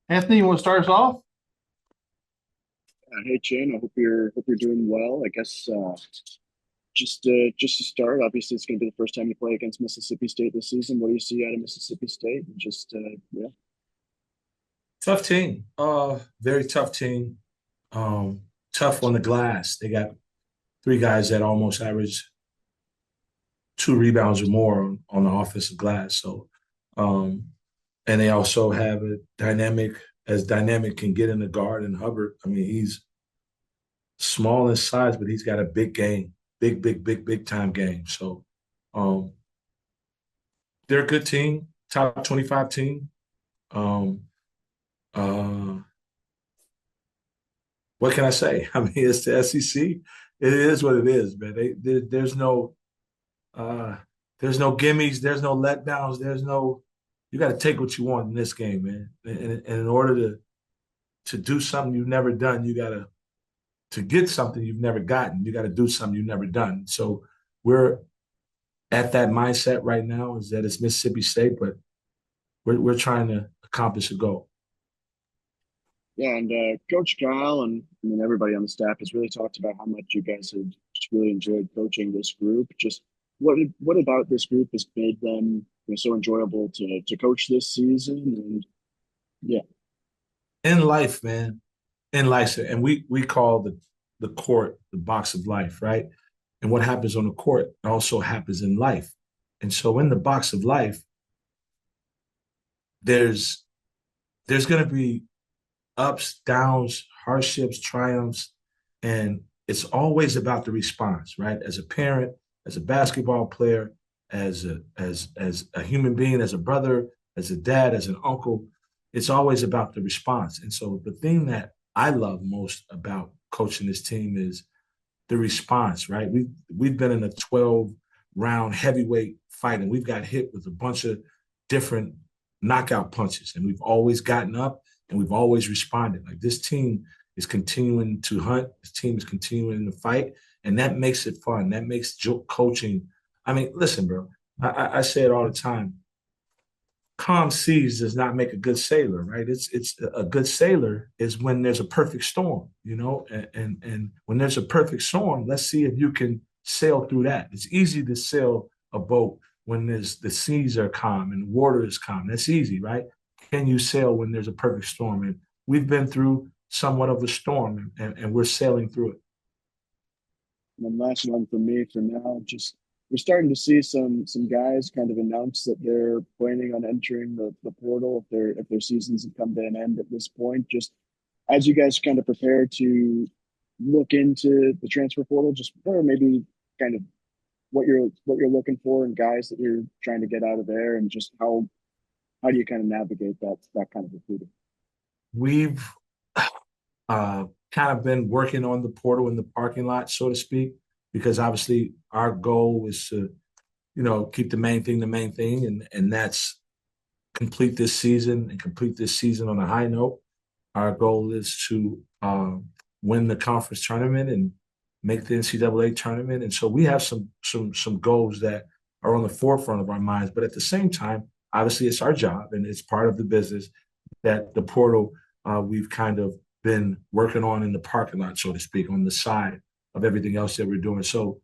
Anthony, you want to start us off? Hey Chin, I hope you're doing well. I guess just to start, obviously it's going to be the first time you play against Mississippi State this season. What do you see out of Mississippi State? And just yeah, Tough team. Very tough team. Um, Tough on the glass. They got three guys that almost average 2 rebounds or more on the offensive glass. Um, and they also have a dynamic can get in the guard. And Hubbard, I mean, he's small in size, but he's got a big game, big time game. Um, they're a good team, top 25 team. Um, uh, what can I say? I mean, it's the SEC. It is what it is, man. Uh, there's no gimmies, there's no letdowns, there's no. You got to take what you want in this game, man. And in order to do something you've never done, you got to get something you've never gotten. You got to do something you've never done. So we're at that mindset right now. Is that it's Mississippi State, but we're trying to accomplish a goal. yeah. And Coach Kyle and I mean everybody on the staff has really talked about how much you guys have just really enjoyed coaching this group. Just what about this group has made them so enjoyable to coach this season? And yeah, In life, man, in life, and we call the court the box of life, right? And what happens on the court also happens in life. And so in the box of life, there's there's going to be ups, downs, hardships, triumphs, and it's always about the response, right? As a parent, as a basketball player, as a human being, as a brother, as a dad, as an uncle, it's always about the response. And so the thing that I love most about coaching this team is the response, right? We've been in a 12 round heavyweight fight and we've got hit with a bunch of different knockout punches and we've always gotten up and we've always responded. Like this team is continuing to hunt, this team is continuing to fight, and that makes it fun. That makes coaching. I mean, listen, bro, I say it all the time. Calm seas does not make a good sailor, right? It's a good sailor is when there's a perfect storm, and when there's a perfect storm, let's see if you can sail through that. It's easy to sail a boat when there's the seas are calm and the water is calm. That's easy, right? Can you sail when there's a perfect storm? And we've been through somewhat of a storm, and we're sailing through it. and then last one for me for now, just we're starting to see some guys kind of announce that they're planning on entering the portal if their seasons have come to an end at this point. Just as you guys kind of prepare to look into the transfer portal, just or maybe kind of what you're looking for and guys that you're trying to get out of there, and just how do you kind of navigate that kind of recruiting? We've kind of been working on the portal in the parking lot, so to speak, because obviously our goal is to, keep the main thing, and that's complete this season and complete this season on a high note. Our goal is to win the conference tournament and make the NCAA tournament, and so we have some goals that are on the forefront of our minds. But at the same time, obviously, it's our job and it's part of the business that the portal we've kind of been working on in the parking lot, so to speak, on the side of everything else that we're doing. So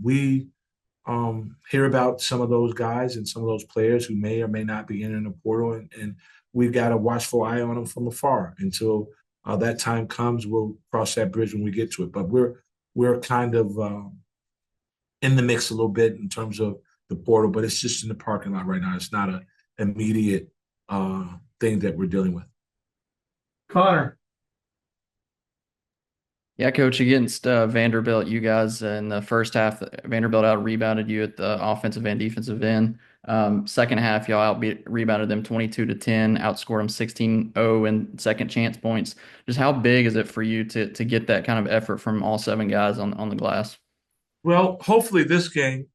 we hear about some of those guys and some of those players who may or may not be entering the portal, and we've got a watchful eye on them from afar until that time comes. We'll cross that bridge when we get to it. But we're kind of in the mix a little bit in terms of the portal, but it's just in the parking lot right now. It's not an immediate thing that we're dealing with. Connor. Yeah, coach, against Vanderbilt, you guys in the first half, Vanderbilt out rebounded you at the offensive and defensive end. Second half, y'all rebounded them 22-10, outscored them 16-0 in second chance points. Just how big is it for you to get that kind of effort from all seven guys on the glass? Well, hopefully this game,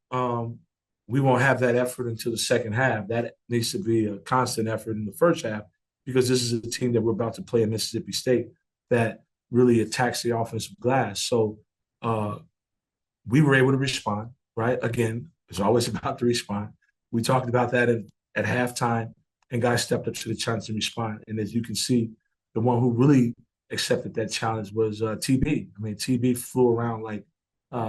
we won't have that effort until the second half. That needs to be a constant effort in the first half because this is a team that we're about to play in Mississippi State that really attacks the offensive glass. So uh, we were able to respond, right? Again, it's always about the response. We talked about that at halftime, and guys stepped up to the challenge and respond. And as you can see, the one who really accepted that challenge was TB. I mean, TB flew around like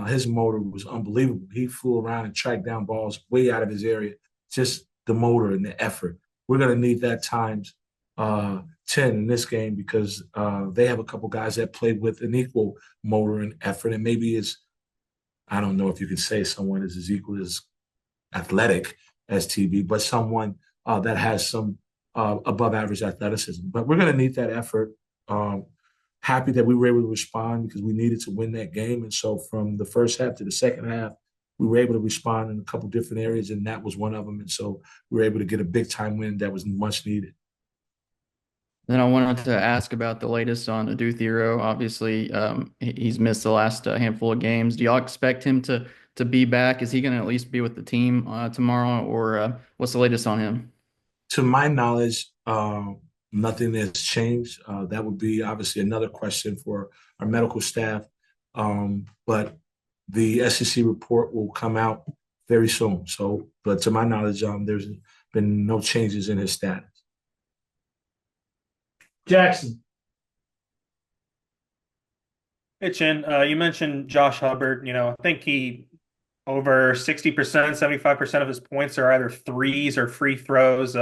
his motor was unbelievable. He flew around and tracked down balls way out of his area. Just the motor and the effort. We're going to need that times 10 in this game because they have a couple guys that played with an equal motor and effort. And maybe I don't know if you could say someone is as equal as athletic as TB, but someone that has some above average athleticism. But we're going to need that effort. Happy that we were able to respond because we needed to win that game. And so from the first half to the second half, we were able to respond in a couple different areas, and that was one of them. And so we were able to get a big time win that was much needed. Then I wanted to ask about the latest on Adu Thero. Obviously, he's missed the last handful of games. Do y'all expect him to be back? Is he going to at least be with the team tomorrow, or what's the latest on him? To my knowledge, nothing has changed. That would be obviously another question for our medical staff. But the SEC report will come out very soon. So, but to my knowledge, there's been no changes in his status. Jackson. Hey, Chin, you mentioned Josh Hubbard. I think he over 60%, 75% of his points are either threes or free throws.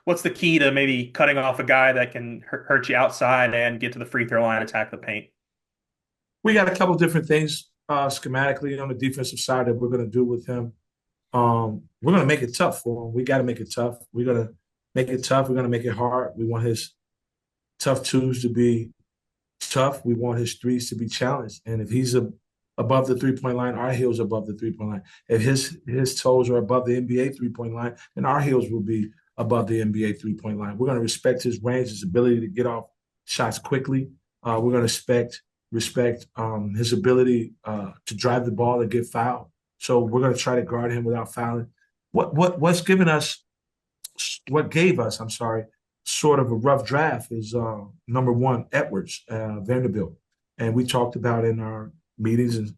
What's the key to maybe cutting off a guy that can hurt you outside and get to the free throw line, attack the paint? We got a couple different things schematically on the defensive side that we're going to do with him. We're going to make it tough for him. We got to make it tough. We're going to make it tough. We're going to make it hard. We want his tough twos to be tough. We want his threes to be challenged. And if he's above the three-point line, our heels above the three-point line. If his toes are above the NBA three-point line, then our heels will be above the NBA three-point line. We're going to respect his range, his ability to get off shots quickly. We're going to respect his ability to drive the ball and get fouled. So we're going to try to guard him without fouling. What gave us, sort of a rough draft is number one, Edwards, Vanderbilt. And we talked about in our meetings and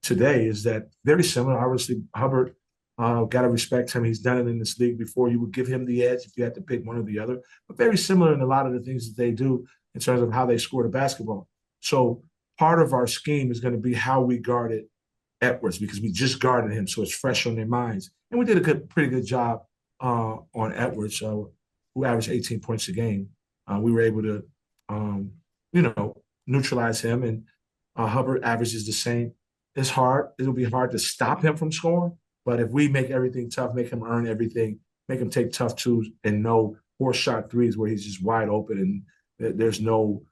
today is that very similar. Obviously, Hubbard, got to respect him. He's done it in this league before. You would give him the edge if you had to pick one or the other. But very similar in a lot of the things that they do in terms of how they score the basketball. So part of our scheme is going to be how we guarded Edwards because we just guarded him, so it's fresh on their minds. And we did a pretty good job on Edwards, who averaged 18 points a game. We were able to, neutralize him, and Hubbard averages the same. It's hard. It'll be hard to stop him from scoring, but if we make everything tough, make him earn everything, make him take tough twos and no four-shot threes where he's just wide open and there's no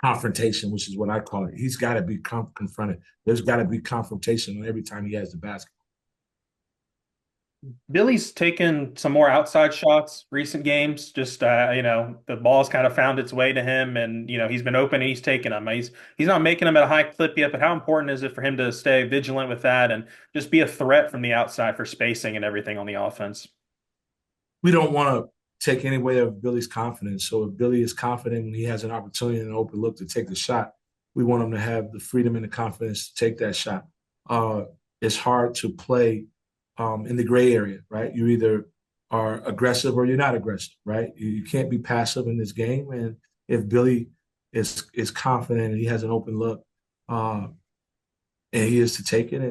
confrontation, which is what I call it. He's got to be confronted. There's got to be confrontation every time he has the basketball. Billy's taken some more outside shots recent games. Just the ball's kind of found its way to him, and he's been open and he's taken them. He's not making them at a high clip yet, but how important is it for him to stay vigilant with that and just be a threat from the outside for spacing and everything on the offense? We don't want to take any away of Billy's confidence. So if Billy is confident when he has an opportunity and an open look to take the shot, we want him to have the freedom and the confidence to take that shot. It's hard to play in the gray area, right? You either are aggressive or you're not aggressive, right? You can't be passive in this game. And if Billy is confident and he has an open look, and he is to take it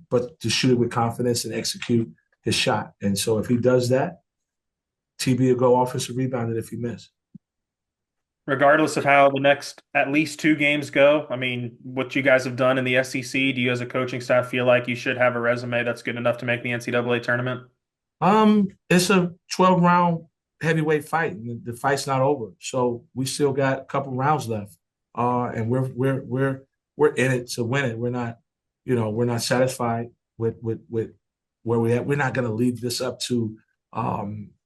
but to shoot it with confidence and execute his shot. And so if he does that, TB will go offensive rebounded if he misses. Regardless of how the next at least two games go, I mean, what you guys have done in the SEC, do you as a coaching staff feel like you should have a resume that's good enough to make the NCAA tournament? It's a 12-round heavyweight fight. The fight's not over, so we still got a couple rounds left, and we're in it to win it. We're not satisfied with where we're at. We're not going to leave this up to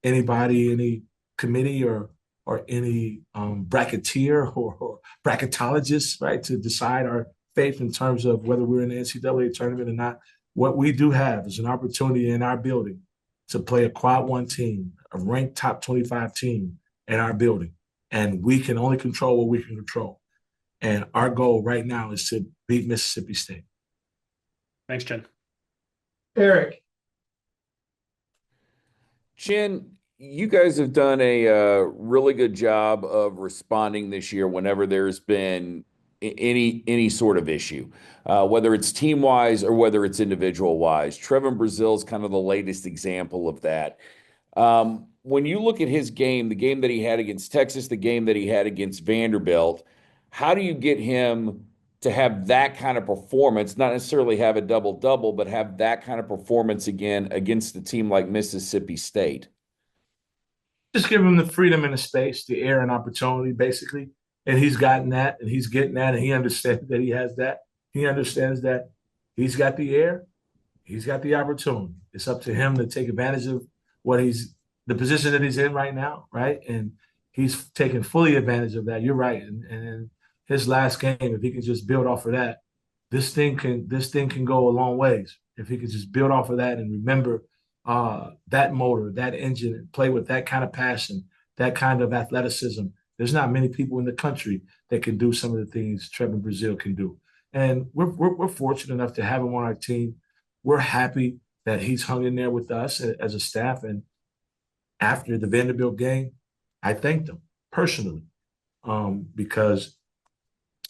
anybody, any committee or any bracketeer or bracketologist, right, to decide our fate in terms of whether we're in the NCAA tournament or not. What we do have is an opportunity in our building to play a quad one team, a ranked top 25 team in our building. And we can only control what we can control. And our goal right now is to beat Mississippi State. Thanks, Jen. Eric. Shin, you guys have done a really good job of responding this year whenever there's been any sort of issue, whether it's team wise or whether it's individual wise. Trevin Brazil's kind of the latest example of that. When you look at his game, the game that he had against Texas, the game that he had against Vanderbilt, how do you get him to have that kind of performance, not necessarily have a double-double, but have that kind of performance again against a team like Mississippi State? Just give him the freedom and the space, the air and opportunity, basically. And he's gotten that, and he's getting that, and he understands that he has that. He understands that he's got the air, he's got the opportunity. It's up to him to take advantage of the position that he's in right now, right? And he's taking fully advantage of that. You're right. And his last game, if he can just build off of that, this thing can go a long ways. If he can just build off of that and remember that motor, that engine, and play with that kind of passion, that kind of athleticism. There's not many people in the country that can do some of the things Trevin Brazil can do. And we're fortunate enough to have him on our team. We're happy that he's hung in there with us as a staff. And after the Vanderbilt game, I thanked him personally because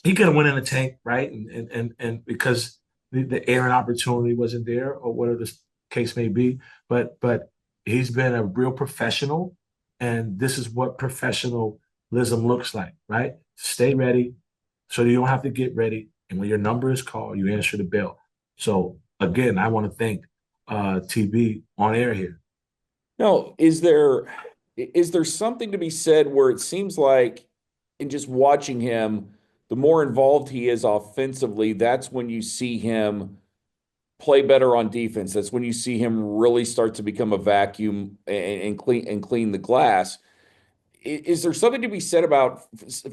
he could have went in the tank, right? And because the air and opportunity wasn't there, or whatever the case may be. But he's been a real professional, and this is what professionalism looks like, right? Stay ready so you don't have to get ready. And when your number is called, you answer the bell. So again, I want to thank TB on air here. No, is there something to be said where it seems like in just watching him, the more involved he is offensively, that's when you see him play better on defense. That's when you see him really start to become a vacuum and clean the glass. Is there something to be said about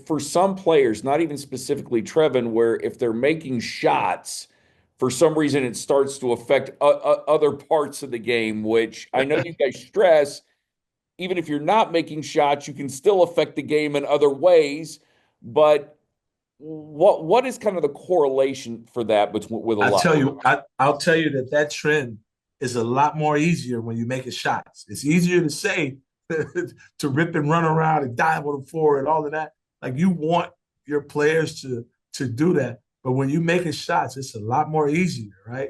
for some players, not even specifically Trevin, where if they're making shots, for some reason it starts to affect other parts of the game, which I know you guys stress, even if you're not making shots, you can still affect the game in other ways. But what is kind of the correlation for that with a lot? I'll tell you that trend is a lot more easier when you're making shots. It's easier to say to rip and run around and dive on the floor and all of that. Like, you want your players to do that, but when you're making shots, it's a lot more easier, right?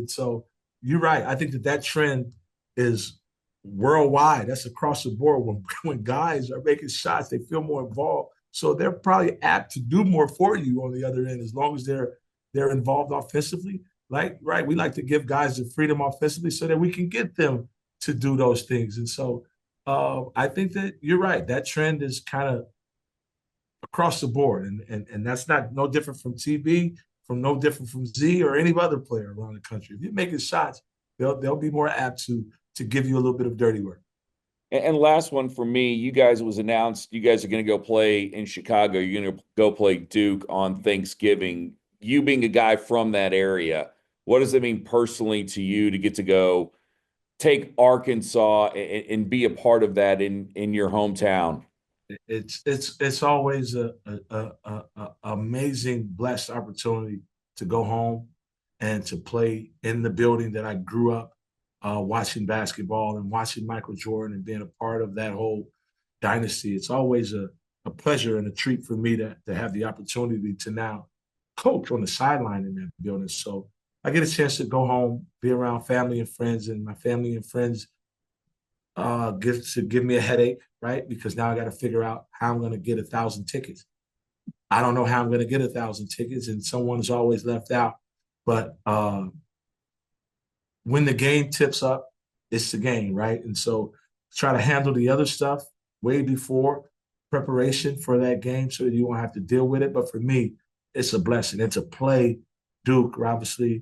So you're right. I think that trend is worldwide. That's across the board. When guys are making shots, they feel more involved. So they're probably apt to do more for you on the other end, as long as they're involved offensively. Right? We like to give guys the freedom offensively so that we can get them to do those things. And so I think that you're right. That trend is kind of across the board, and that's no different from TB, no different from Z or any other player around the country. If you're making shots, they'll be more apt to give you a little bit of dirty work. And last one for me, you guys, it was announced you guys are going to go play in Chicago. You're going to go play Duke on Thanksgiving. You being a guy from that area, what does it mean personally to you to get to go take Arkansas and be a part of that in your hometown? It's always a amazing, blessed opportunity to go home and to play in the building that I grew up watching basketball and watching Michael Jordan and being a part of that whole dynasty. It's always a pleasure and a treat for me to have the opportunity to now coach on the sideline in that building. So I get a chance to go home, be around family and friends, and my family and friends give me a headache, right? Because now I got to figure out how I'm going to get 1,000 tickets. I don't know how I'm going to get 1,000 tickets, and someone is always left out. But when the game tips up, it's the game, right? And so try to handle the other stuff way before preparation for that game so that you won't have to deal with it. But for me, it's a blessing. It's a play Duke, obviously.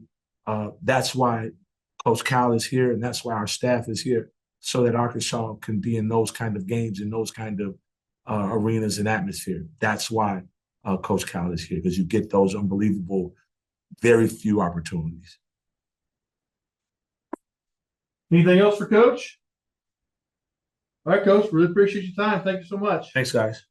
That's why Coach Cal is here, and that's why our staff is here, so that Arkansas can be in those kind of games, in those kind of arenas and atmosphere. That's why Coach Cal is here, because you get those unbelievable, very few opportunities. Anything else for Coach? All right, Coach, really appreciate your time. Thank you so much. Thanks, guys.